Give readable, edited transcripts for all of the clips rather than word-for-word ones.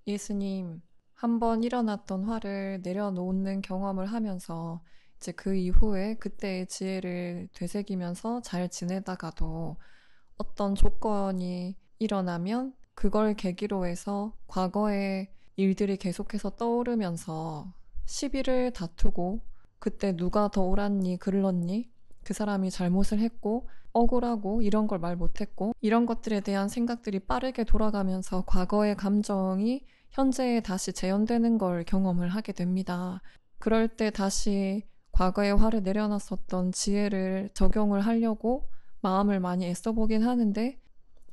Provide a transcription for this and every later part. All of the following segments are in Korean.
예수님, 한번 일어났던 화를 내려놓는 경험을 하면서 이제 그 이후에 그때의 지혜를 되새기면서 잘 지내다가도 어떤 조건이 일어나면 그걸 계기로 해서 과거의 일들이 계속해서 떠오르면서 시비를 다투고 그때 누가 더 옳았니, 글렀니, 그 사람이 잘못을 했고 억울하고 이런 걸 말 못했고 이런 것들에 대한 생각들이 빠르게 돌아가면서 과거의 감정이 현재에 다시 재현되는 걸 경험을 하게 됩니다. 그럴 때 다시 과거의 화를 내려놨었던 지혜를 적용을 하려고 마음을 많이 애써보긴 하는데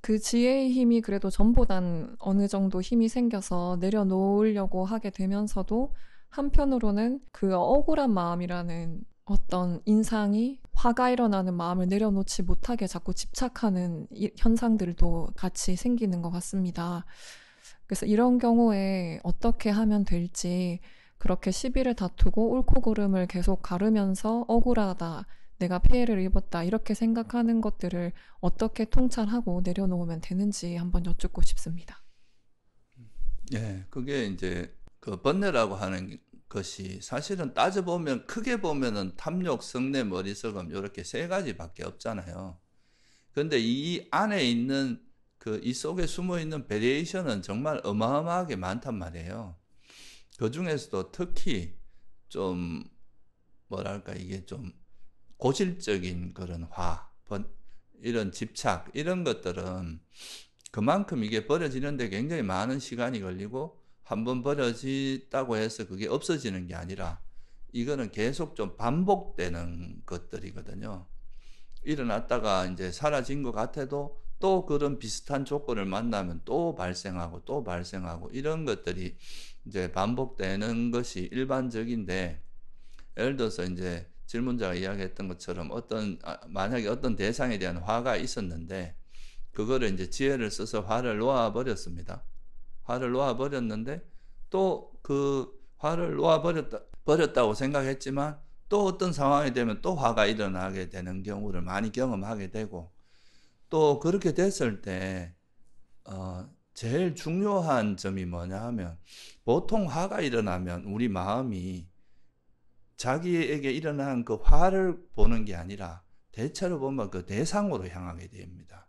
그 지혜의 힘이 그래도 전보단 어느 정도 힘이 생겨서 내려놓으려고 하게 되면서도 한편으로는 그 억울한 마음이라는 어떤 인상이 화가 일어나는 마음을 내려놓지 못하게 자꾸 집착하는 현상들도 같이 생기는 것 같습니다. 그래서 이런 경우에 어떻게 하면 될지 그렇게 시비를 다투고 옳고 그름을 계속 가르면서 억울하다, 내가 피해를 입었다 이렇게 생각하는 것들을 어떻게 통찰하고 내려놓으면 되는지 한번 여쭙고 싶습니다. 예, 그게 이제 그 번뇌라고 하는 것이 사실은 따져보면 크게 보면은 탐욕, 성내, 머리석음 이렇게 세 가지밖에 없잖아요. 근데 이 안에 있는 그 이 속에 숨어 있는 베리에이션은 정말 어마어마하게 많단 말이에요. 그 중에서도 특히 좀 뭐랄까 이게 좀 고질적인 그런 이런 집착 이런 것들은 그만큼 이게 버려지는데 굉장히 많은 시간이 걸리고 한번 버려졌다고 해서 그게 없어지는 게 아니라 이거는 계속 좀 반복되는 것들이거든요. 일어났다가 이제 사라진 것 같아도 또 그런 비슷한 조건을 만나면 또 발생하고 또 발생하고 이런 것들이 이제 반복되는 것이 일반적인데, 예를 들어서 이제 질문자가 이야기했던 것처럼 만약에 어떤 대상에 대한 화가 있었는데 그거를 이제 지혜를 써서 화를 놓아버렸습니다. 화를 놓아버렸는데 또 그 화를 버렸다고 생각했지만 또 어떤 상황이 되면 또 화가 일어나게 되는 경우를 많이 경험하게 되고, 또 그렇게 됐을 때 제일 중요한 점이 뭐냐 하면, 보통 화가 일어나면 우리 마음이 자기에게 일어난 그 화를 보는 게 아니라 대체로 보면 그 대상으로 향하게 됩니다.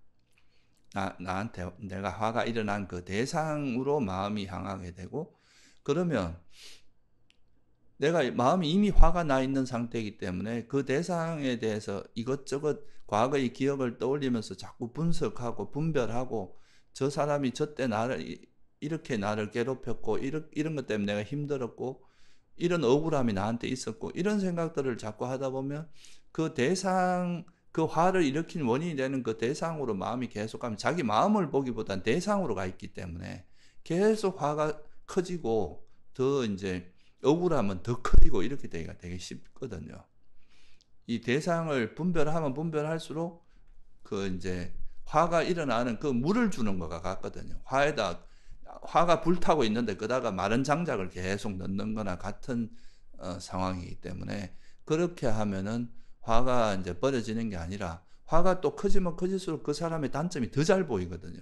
나한테 내가 화가 일어난 그 대상으로 마음이 향하게 되고, 그러면 내가 마음이 이미 화가 나 있는 상태이기 때문에 그 대상에 대해서 이것저것 과거의 기억을 떠올리면서 자꾸 분석하고 분별하고, 저 사람이 저때 이렇게 나를 괴롭혔고 이런 것 때문에 내가 힘들었고 이런 억울함이 나한테 있었고 이런 생각들을 자꾸 하다 보면 그 화를 일으킨 원인이 되는 그 대상으로 마음이 계속 가면 자기 마음을 보기보단 대상으로 가 있기 때문에 계속 화가 커지고 더 이제 억울함은 더 커지고 이렇게 되기가 되게 쉽거든요. 이 대상을 분별하면 분별할수록 그 이제 화가 일어나는 그 물을 주는 것과 같거든요. 화가 불타고 있는데 그다가 마른 장작을 계속 넣는 거나 같은 상황이기 때문에, 그렇게 하면은 화가 이제 버려지는 게 아니라 화가 또 커지면 커질수록 그 사람의 단점이 더 잘 보이거든요.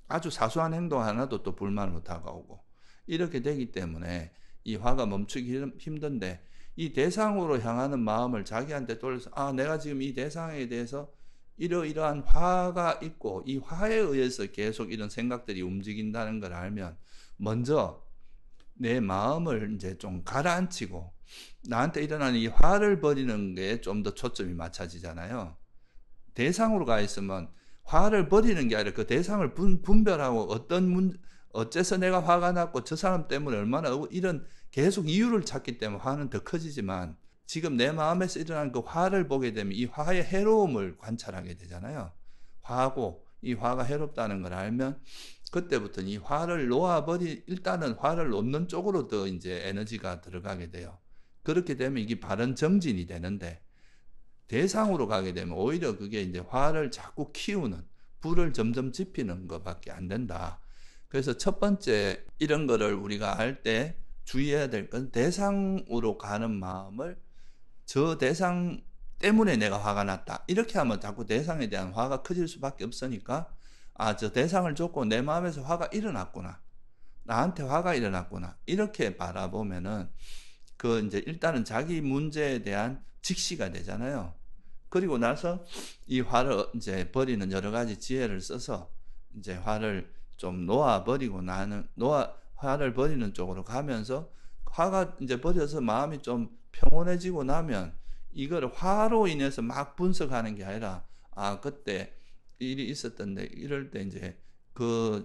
아주 사소한 행동 하나도 또 불만으로 다가오고 이렇게 되기 때문에 이 화가 멈추기 힘든데, 이 대상으로 향하는 마음을 자기한테 돌려서 내가 지금 이 대상에 대해서 이러이러한 화가 있고 이 화에 의해서 계속 이런 생각들이 움직인다는 걸 알면 먼저 내 마음을 이제 좀 가라앉히고 나한테 일어나는 이 화를 버리는 게 좀 더 초점이 맞춰지잖아요. 대상으로 가 있으면 화를 버리는 게 아니라 그 대상을 분별하고 어째서 내가 화가 났고 저 사람 때문에 얼마나 이런 계속 이유를 찾기 때문에 화는 더 커지지만, 지금 내 마음에서 일어난 그 화를 보게 되면 이 화의 해로움을 관찰하게 되잖아요. 이 화가 해롭다는 걸 알면 그때부터는 일단은 화를 놓는 쪽으로 더 이제 에너지가 들어가게 돼요. 그렇게 되면 이게 바른 정진이 되는데, 대상으로 가게 되면 오히려 그게 이제 화를 자꾸 키우는, 불을 점점 지피는 것밖에 안 된다. 그래서 첫 번째 이런 거를 우리가 알 때 주의해야 될 건, 대상으로 가는 마음을 저 대상 때문에 내가 화가 났다 이렇게 하면 자꾸 대상에 대한 화가 커질 수밖에 없으니까, 저 대상을 줬고 내 마음에서 화가 일어났구나, 나한테 화가 일어났구나. 이렇게 바라보면은 그 이제 일단은 자기 문제에 대한 직시가 되잖아요. 그리고 나서 이 화를 이제 버리는 여러 가지 지혜를 써서 이제 화를 좀 놓아버리고 화를 버리는 쪽으로 가면서 화가 이제 버려서 마음이 좀 평온해지고 나면 이거를 화로 인해서 막 분석하는 게 아니라 그때 일이 있었던데 이럴 때 이제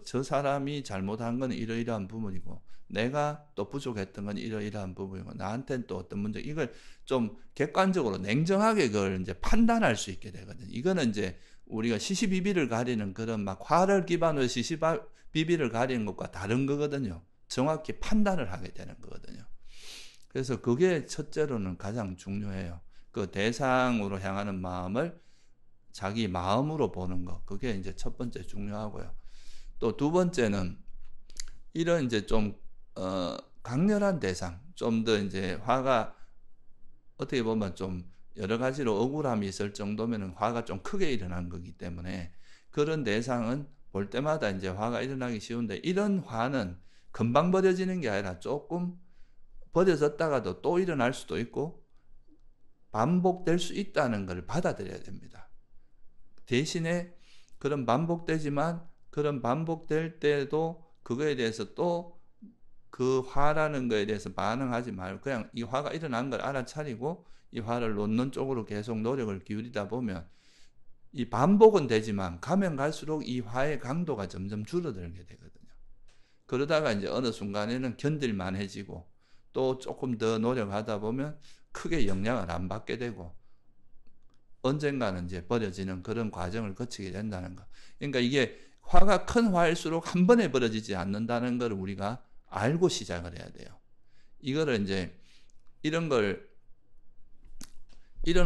저 사람이 잘못한 건 이러이러한 부분이고 내가 또 부족했던 건 이러이러한 부분이고 나한테는 또 어떤 문제 이걸 좀 객관적으로 냉정하게 그걸 이제 판단할 수 있게 되거든요. 이거는 이제 우리가 시시비비를 가리는 그런 막 화를 기반으로 시시비비를 가리는 것과 다른 거거든요. 정확히 판단을 하게 되는 거거든요. 그래서 그게 첫째로는 가장 중요해요. 그 대상으로 향하는 마음을 자기 마음으로 보는 거. 그게 이제 첫 번째 중요하고요. 또 두 번째는 이런 이제 좀 강렬한 대상, 좀 더 이제 화가 어떻게 보면 좀 여러 가지로 억울함이 있을 정도면 화가 좀 크게 일어난 거기 때문에 그런 대상은 볼 때마다 이제 화가 일어나기 쉬운데 이런 화는 금방 버려지는 게 아니라 조금 버려졌다가도 또 일어날 수도 있고 반복될 수 있다는 걸 받아들여야 됩니다. 대신에 그런 반복되지만 그런 반복될 때도 그거에 대해서 또 그 화라는 거에 대해서 반응하지 말고 그냥 이 화가 일어난 걸 알아차리고 이 화를 놓는 쪽으로 계속 노력을 기울이다 보면 이 반복은 되지만 가면 갈수록 이 화의 강도가 점점 줄어들게 되거든요. 그러다가 이제 어느 순간에는 견딜만해지고 또 조금 더 노력하다 보면 크게 영향을 안 받게 되고 언젠가는 이제 버려지는 그런 과정을 거치게 된다는 거. 그러니까 이게 화가 큰 화일수록 한 번에 버려지지 않는다는 걸 우리가 알고 시작을 해야 돼요. 이거를 이제 이런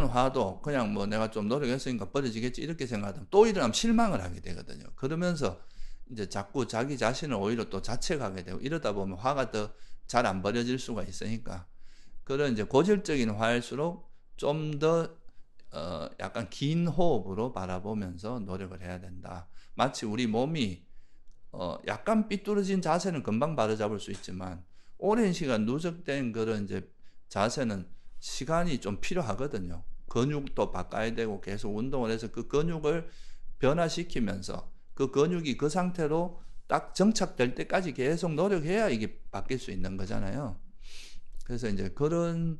화도 그냥 뭐 내가 좀 노력했으니까 버려지겠지 이렇게 생각하면 또 일어나면 실망을 하게 되거든요. 그러면서 이제 자꾸 자기 자신을 오히려 또 자책하게 되고 이러다 보면 화가 더 잘 안 버려질 수가 있으니까 그런 이제 고질적인 화일수록 좀 더 약간 긴 호흡으로 바라보면서 노력을 해야 된다. 마치 우리 몸이 약간 삐뚤어진 자세는 금방 바로잡을 수 있지만 오랜 시간 누적된 그런 이제 자세는 시간이 좀 필요하거든요. 근육도 바꿔야 되고 계속 운동을 해서 그 근육을 변화시키면서 그 근육이 그 상태로 딱 정착될 때까지 계속 노력해야 이게 바뀔 수 있는 거잖아요. 그래서 이제 그런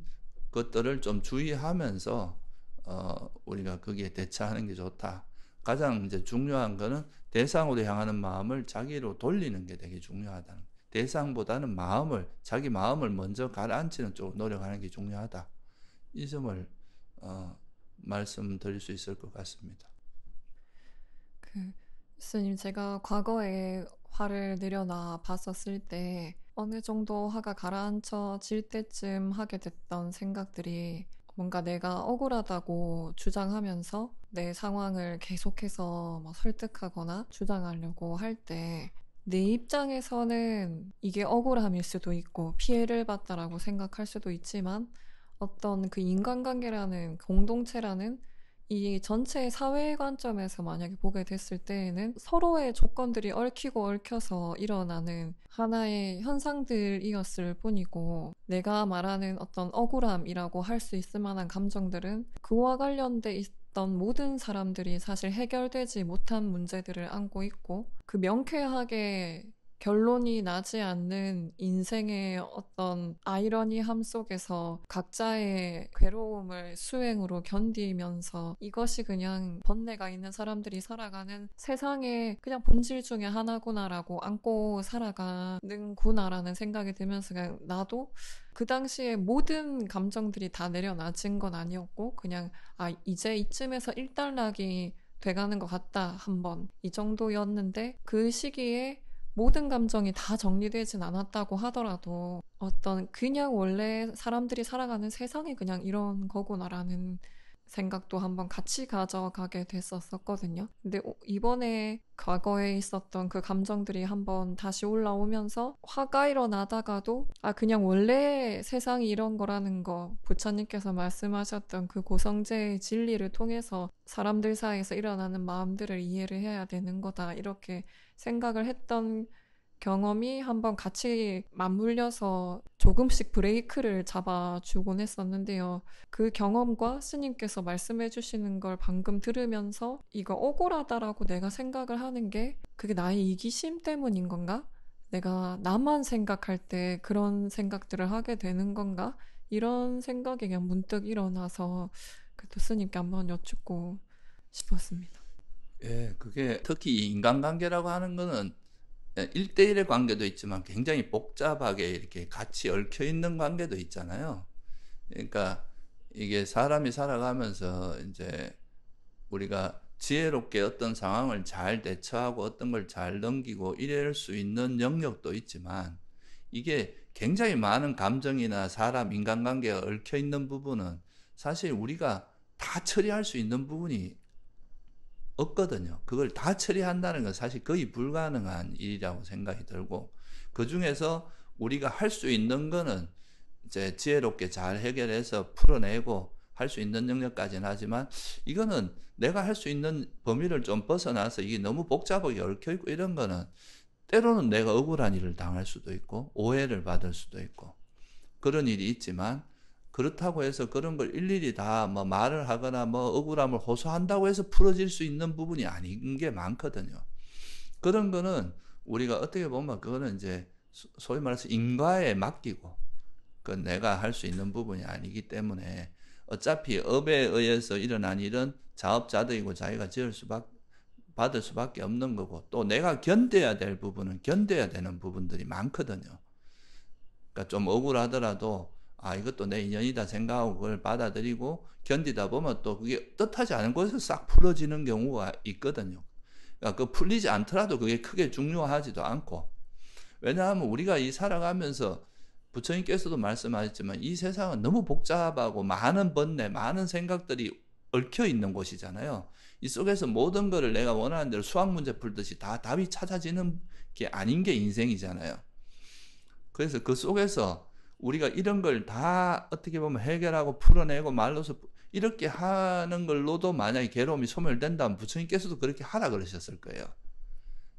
것들을 좀 주의하면서 우리가 거기에 대처하는 게 좋다. 가장 이제 중요한 거는 대상으로 향하는 마음을 자기로 돌리는 게 되게 중요하다. 대상보다는 자기 마음을 먼저 가라앉히는 쪽으로 노력하는 게 중요하다. 이 점을 말씀드릴 수 있을 것 같습니다. 스님, 제가 과거에 화를 내려놔 봤었을 때 어느 정도 화가 가라앉혀질 때쯤 하게 됐던 생각들이 뭔가 내가 억울하다고 주장하면서 내 상황을 계속해서 막 설득하거나 주장하려고 할 때 내 입장에서는 이게 억울함일 수도 있고 피해를 봤다라고 생각할 수도 있지만 어떤 그 인간관계라는 공동체라는 이 전체 사회 관점에서 만약에 보게 됐을 때에는 서로의 조건들이 얽히고 얽혀서 일어나는 하나의 현상들이었을 뿐이고 내가 말하는 어떤 억울함이라고 할 수 있을 만한 감정들은 그와 관련돼 있던 모든 사람들이 사실 해결되지 못한 문제들을 안고 있고 그 명쾌하게 결론이 나지 않는 인생의 어떤 아이러니함 속에서 각자의 괴로움을 수행으로 견디면서 이것이 그냥 번뇌가 있는 사람들이 살아가는 세상의 그냥 본질 중에 하나구나라고 안고 살아가는구나라는 생각이 들면서 그냥 나도 그 당시에 모든 감정들이 다 내려놔진 건 아니었고 그냥 이제 이쯤에서 일단락이 돼가는 것 같다 한번 이 정도였는데 그 시기에 모든 감정이 다 정리되진 않았다고 하더라도 어떤 그냥 원래 사람들이 살아가는 세상이 그냥 이런 거구나라는 생각도 한번 같이 가져가게 됐었거든요. 근데 이번에 과거에 있었던 그 감정들이 한번 다시 올라오면서 화가 일어나다가도 그냥 원래 세상이 이런 거라는 거 부처님께서 말씀하셨던 그 고성제의 진리를 통해서 사람들 사이에서 일어나는 마음들을 이해를 해야 되는 거다 이렇게 생각을 했던 경험이 한번 같이 맞물려서 조금씩 브레이크를 잡아주곤 했었는데요. 그 경험과 스님께서 말씀해 주시는 걸 방금 들으면서 이거 억울하다라고 내가 생각을 하는 게 그게 나의 이기심 때문인 건가? 내가 나만 생각할 때 그런 생각들을 하게 되는 건가? 이런 생각이 그냥 문득 일어나서 또 스님께 한번 여쭙고 싶었습니다. 예, 그게 특히 이 인간관계라고 하는 거는 1대1의 관계도 있지만 굉장히 복잡하게 이렇게 같이 얽혀 있는 관계도 있잖아요. 그러니까 이게 사람이 살아가면서 이제 우리가 지혜롭게 어떤 상황을 잘 대처하고 어떤 걸 잘 넘기고 이럴 수 있는 영역도 있지만 이게 굉장히 많은 감정이나 사람 인간관계가 얽혀 있는 부분은 사실 우리가 다 처리할 수 있는 부분이 없거든요. 그걸 다 처리한다는 건 사실 거의 불가능한 일이라고 생각이 들고, 그 중에서 우리가 할 수 있는 거는 이제 지혜롭게 잘 해결해서 풀어내고 할 수 있는 영역까지는 하지만, 이거는 내가 할 수 있는 범위를 좀 벗어나서 이게 너무 복잡하게 얽혀있고 이런 거는 때로는 내가 억울한 일을 당할 수도 있고 오해를 받을 수도 있고 그런 일이 있지만, 그렇다고 해서 그런 걸 일일이 다 뭐 말을 하거나 뭐 억울함을 호소한다고 해서 풀어질 수 있는 부분이 아닌 게 많거든요. 그런 거는 우리가 어떻게 보면 그거는 이제 소위 말해서 인과에 맡기고 그 내가 할 수 있는 부분이 아니기 때문에 어차피 업에 의해서 일어난 일은 자업자득이고 자기가 받을 수밖에 없는 거고, 또 내가 견뎌야 될 부분은 견뎌야 되는 부분들이 많거든요. 그러니까 좀 억울하더라도 이것도 내 인연이다 생각하고 그걸 받아들이고 견디다 보면 또 그게 뜻하지 않은 곳에서 싹 풀어지는 경우가 있거든요. 그러니까 그 풀리지 않더라도 그게 크게 중요하지도 않고, 왜냐하면 우리가 이 살아가면서 부처님께서도 말씀하셨지만 이 세상은 너무 복잡하고 많은 번뇌, 많은 생각들이 얽혀 있는 곳이잖아요. 이 속에서 모든 거를 내가 원하는 대로 수학 문제 풀듯이 다 답이 찾아지는 게 아닌 게 인생이잖아요. 그래서 그 속에서 우리가 이런 걸 다 어떻게 보면 해결하고 풀어내고 말로서 이렇게 하는 걸로도 만약에 괴로움이 소멸된다면 부처님께서도 그렇게 하라 그러셨을 거예요.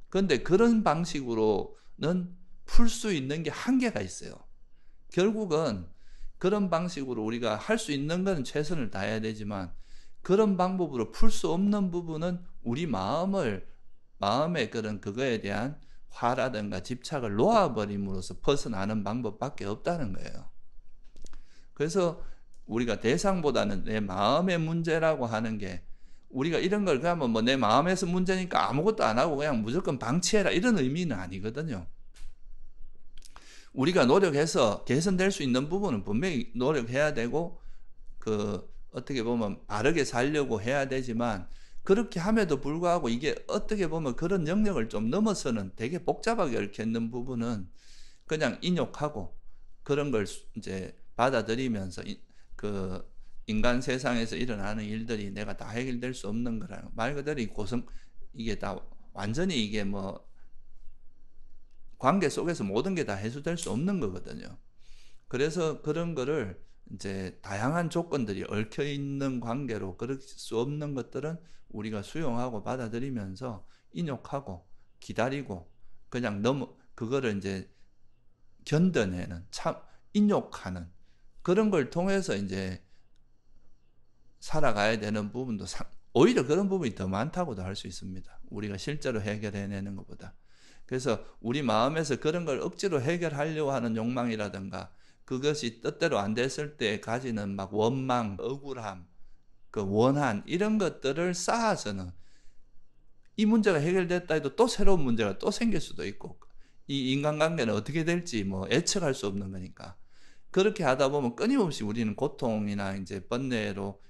그런데 그런 방식으로는 풀 수 있는 게 한계가 있어요. 결국은 그런 방식으로 우리가 할 수 있는 건 최선을 다해야 되지만, 그런 방법으로 풀 수 없는 부분은 우리 마음의 그거에 대한 화라든가 집착을 놓아버림으로써 벗어나는 방법밖에 없다는 거예요. 그래서 우리가 대상보다는 내 마음의 문제라고 하는 게, 우리가 이런 걸 가면 뭐 내 마음에서 문제니까 아무것도 안 하고 그냥 무조건 방치해라 이런 의미는 아니거든요. 우리가 노력해서 개선될 수 있는 부분은 분명히 노력해야 되고 어떻게 보면 바르게 살려고 해야 되지만, 그렇게 함에도 불구하고 이게 어떻게 보면 그런 영역을 좀 넘어서는 되게 복잡하게 얽혀있는 부분은 그냥 인욕하고 그런 걸 이제 받아들이면서 그 인간 세상에서 일어나는 일들이 내가 다 해결될 수 없는 거라는, 말 그대로 이게 다 완전히 이게 뭐 관계 속에서 모든 게 다 해소될 수 없는 거거든요. 그래서 그런 거를 이제 다양한 조건들이 얽혀 있는 관계로 그럴 수 없는 것들은 우리가 수용하고 받아들이면서 인욕하고 기다리고 그냥 그거를 이제 견뎌내는, 참 인욕하는 그런 걸 통해서 이제 살아가야 되는 부분도 오히려 그런 부분이 더 많다고도 할 수 있습니다. 우리가 실제로 해결해내는 것보다. 그래서 우리 마음에서 그런 걸 억지로 해결하려고 하는 욕망이라든가 그것이 뜻대로 안 됐을 때 가지는 막 원망, 억울함, 그 원한 이런 것들을 쌓아서는 이 문제가 해결됐다 해도 또 새로운 문제가 또 생길 수도 있고, 이 인간관계는 어떻게 될지 뭐 예측할 수 없는 거니까 그렇게 하다 보면 끊임없이 우리는 고통이나 이제 번뇌로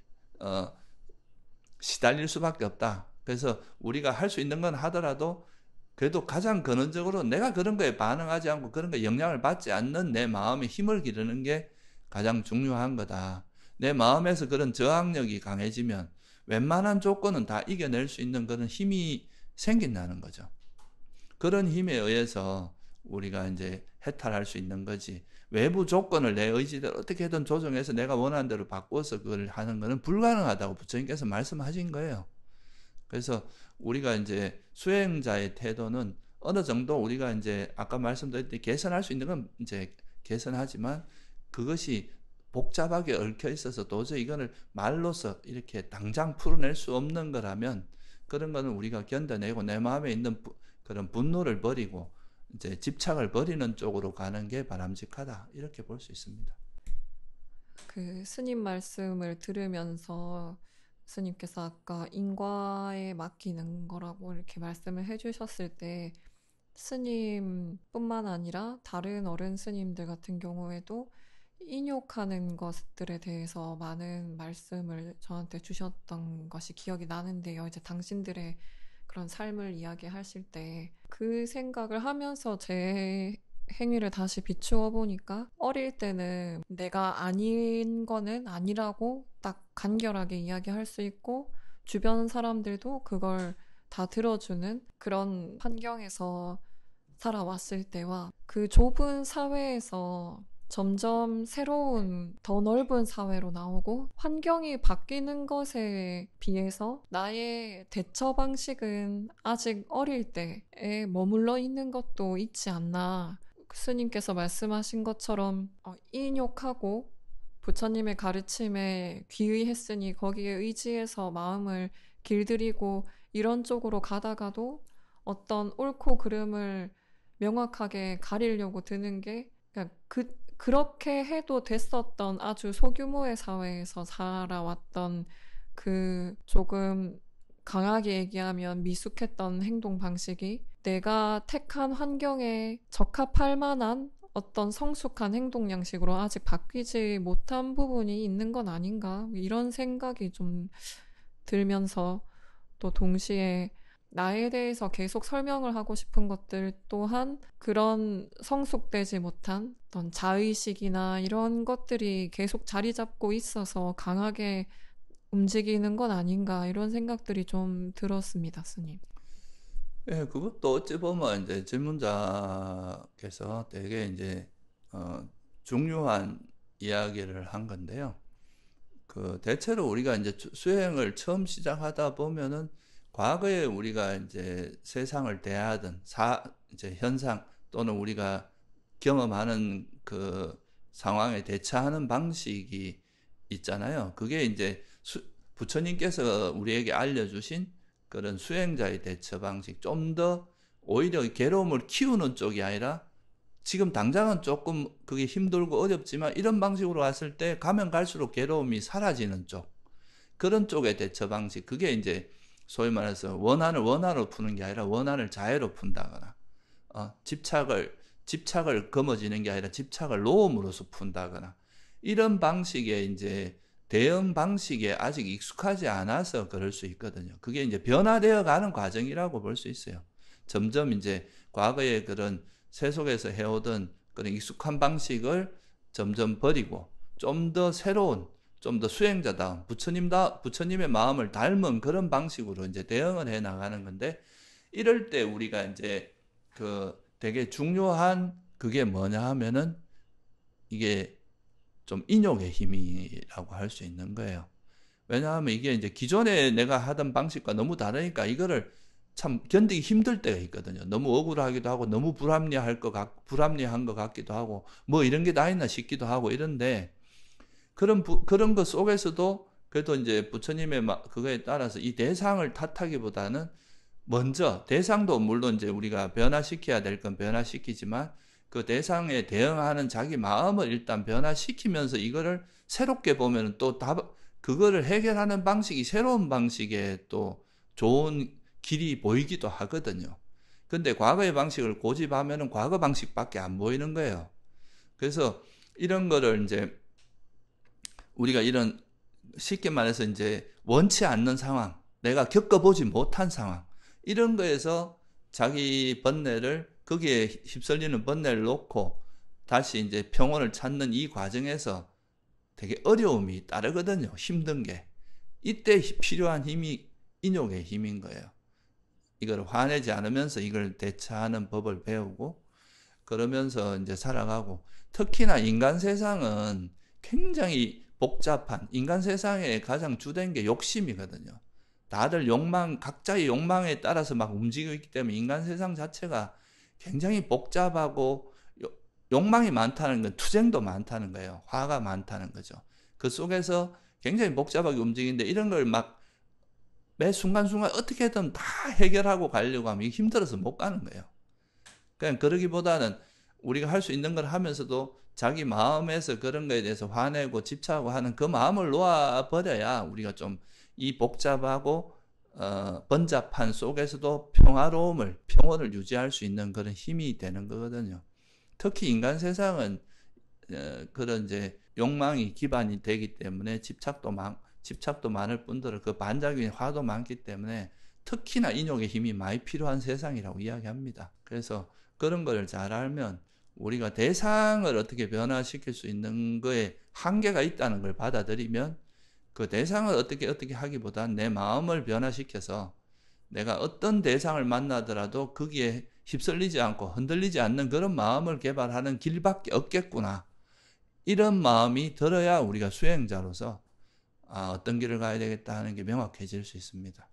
시달릴 수밖에 없다. 그래서 우리가 할 수 있는 건 하더라도 그래도 가장 근원적으로 내가 그런 거에 반응하지 않고 그런 거에 영향을 받지 않는 내 마음의 힘을 기르는 게 가장 중요한 거다. 내 마음에서 그런 저항력이 강해지면 웬만한 조건은 다 이겨낼 수 있는 그런 힘이 생긴다는 거죠. 그런 힘에 의해서 우리가 이제 해탈할 수 있는 거지, 외부 조건을 내 의지대로 어떻게든 조정해서 내가 원하는 대로 바꿔서 그걸 하는 것은 불가능하다고 부처님께서 말씀하신 거예요. 그래서 우리가 이제 수행자의 태도는 어느 정도 우리가 이제 아까 말씀드렸듯이 개선할 수 있는 건 이제 개선하지만 그것이 복잡하게 얽혀 있어서 도저히 이거를 말로서 이렇게 당장 풀어낼 수 없는 거라면 그런 거는 우리가 견뎌내고 내 마음에 있는 그런 분노를 버리고 이제 집착을 버리는 쪽으로 가는 게 바람직하다. 이렇게 볼 수 있습니다. 그 스님 말씀을 들으면서 스님께서 아까 인과에 맡기는 거라고 이렇게 말씀을 해주셨을 때 스님뿐만 아니라 다른 어른 스님들 같은 경우에도 인욕하는 것들에 대해서 많은 말씀을 저한테 주셨던 것이 기억이 나는데요. 이제 당신들의 그런 삶을 이야기하실 때 그 생각을 하면서 제 행위를 다시 비추어 보니까 어릴 때는 내가 아닌 거는 아니라고 딱 간결하게 이야기할 수 있고 주변 사람들도 그걸 다 들어주는 그런 환경에서 살아왔을 때와 그 좁은 사회에서 점점 새로운 더 넓은 사회로 나오고 환경이 바뀌는 것에 비해서 나의 대처 방식은 아직 어릴 때에 머물러 있는 것도 있지 않나. 스님께서 말씀하신 것처럼 인욕하고 부처님의 가르침에 귀의했으니 거기에 의지해서 마음을 길들이고 이런 쪽으로 가다가도 어떤 옳고 그름을 명확하게 가리려고 드는 게 그렇게 해도 됐었던 아주 소규모의 사회에서 살아왔던 그 조금 강하게 얘기하면 미숙했던 행동 방식이 내가 택한 환경에 적합할 만한 어떤 성숙한 행동 양식으로 아직 바뀌지 못한 부분이 있는 건 아닌가 이런 생각이 좀 들면서 또 동시에 나에 대해서 계속 설명을 하고 싶은 것들 또한 그런 성숙되지 못한 어떤 자의식이나 이런 것들이 계속 자리 잡고 있어서 강하게 움직이는 건 아닌가 이런 생각들이 좀 들었습니다, 스님. 예, 그것도 어찌 보면 이제 질문자께서 되게 이제 중요한 이야기를 한 건데요. 그 대체로 우리가 이제 수행을 처음 시작하다 보면은 과거에 우리가 이제 세상을 대하던 이제 현상 또는 우리가 경험하는 그 상황에 대처하는 방식이 있잖아요. 그게 이제 부처님께서 우리에게 알려주신 그런 수행자의 대처 방식, 좀 더 오히려 괴로움을 키우는 쪽이 아니라 지금 당장은 조금 그게 힘들고 어렵지만 이런 방식으로 왔을 때 가면 갈수록 괴로움이 사라지는 쪽, 그런 쪽의 대처 방식, 그게 이제 소위 말해서 원한을 원화로 푸는 게 아니라 원한을 자애로 푼다거나 집착을 거머쥐는 게 아니라 집착을 노음으로써 푼다거나 이런 방식의 이제 대응 방식에 아직 익숙하지 않아서 그럴 수 있거든요. 그게 이제 변화되어 가는 과정이라고 볼 수 있어요. 점점 이제 과거의 그런 세속에서 해오던 그런 익숙한 방식을 점점 버리고 좀 더 새로운, 좀 더 수행자다운 부처님의 마음을 닮은 그런 방식으로 이제 대응을 해 나가는 건데, 이럴 때 우리가 이제 그 되게 중요한 그게 뭐냐 하면은 이게 좀 인욕의 힘이라고 할 수 있는 거예요. 왜냐하면 이게 이제 기존에 내가 하던 방식과 너무 다르니까 이거를 참 견디기 힘들 때가 있거든요. 너무 억울하기도 하고 너무 불합리한 것 같기도 하고 뭐 이런 게 다 있나 싶기도 하고 이런데, 그런 것 속에서도 그래도 이제 부처님의 그거에 따라서 이 대상을 탓하기보다는 먼저 대상도 물론 이제 우리가 변화시켜야 될 건 변화시키지만 그 대상에 대응하는 자기 마음을 일단 변화시키면서 이거를 새롭게 보면 또 그거를 해결하는 방식이 새로운 방식의 또 좋은 길이 보이기도 하거든요. 근데 과거의 방식을 고집하면은 과거 방식밖에 안 보이는 거예요. 그래서 이런 거를 이제 우리가 이런 쉽게 말해서 이제 원치 않는 상황, 내가 겪어보지 못한 상황, 이런 거에서 자기 번뇌를, 거기에 휩쓸리는 번뇌를 놓고 다시 이제 평온을 찾는 이 과정에서 되게 어려움이 따르거든요. 힘든 게. 이때 필요한 힘이 인욕의 힘인 거예요. 이걸 화내지 않으면서 이걸 대처하는 법을 배우고 그러면서 이제 살아가고, 특히나 인간 세상은 굉장히 복잡한, 인간 세상에 가장 주된 게 욕심이거든요. 다들 각자의 욕망에 따라서 막 움직이고 있기 때문에 인간 세상 자체가 굉장히 복잡하고 욕망이 많다는 건 투쟁도 많다는 거예요. 화가 많다는 거죠. 그 속에서 굉장히 복잡하게 움직이는데 이런 걸 막 매 순간순간 어떻게든 다 해결하고 가려고 하면 힘들어서 못 가는 거예요. 그냥 그러기보다는 우리가 할 수 있는 걸 하면서도 자기 마음에서 그런 거에 대해서 화내고 집착하고 하는 그 마음을 놓아버려야 우리가 좀 이 복잡하고 번잡한 속에서도 평온을 유지할 수 있는 그런 힘이 되는 거거든요. 특히 인간 세상은 그런 이제 욕망이 기반이 되기 때문에 집착도 많을 뿐더러 그 반작용의 화도 많기 때문에 특히나 인욕의 힘이 많이 필요한 세상이라고 이야기합니다. 그래서 그런 걸 잘 알면 우리가 대상을 어떻게 변화시킬 수 있는 거에 한계가 있다는 걸 받아들이면 그 대상을 어떻게 하기보단 내 마음을 변화시켜서 내가 어떤 대상을 만나더라도 거기에 휩쓸리지 않고 흔들리지 않는 그런 마음을 개발하는 길밖에 없겠구나. 이런 마음이 들어야 우리가 수행자로서 어떤 길을 가야 되겠다 하는 게 명확해질 수 있습니다.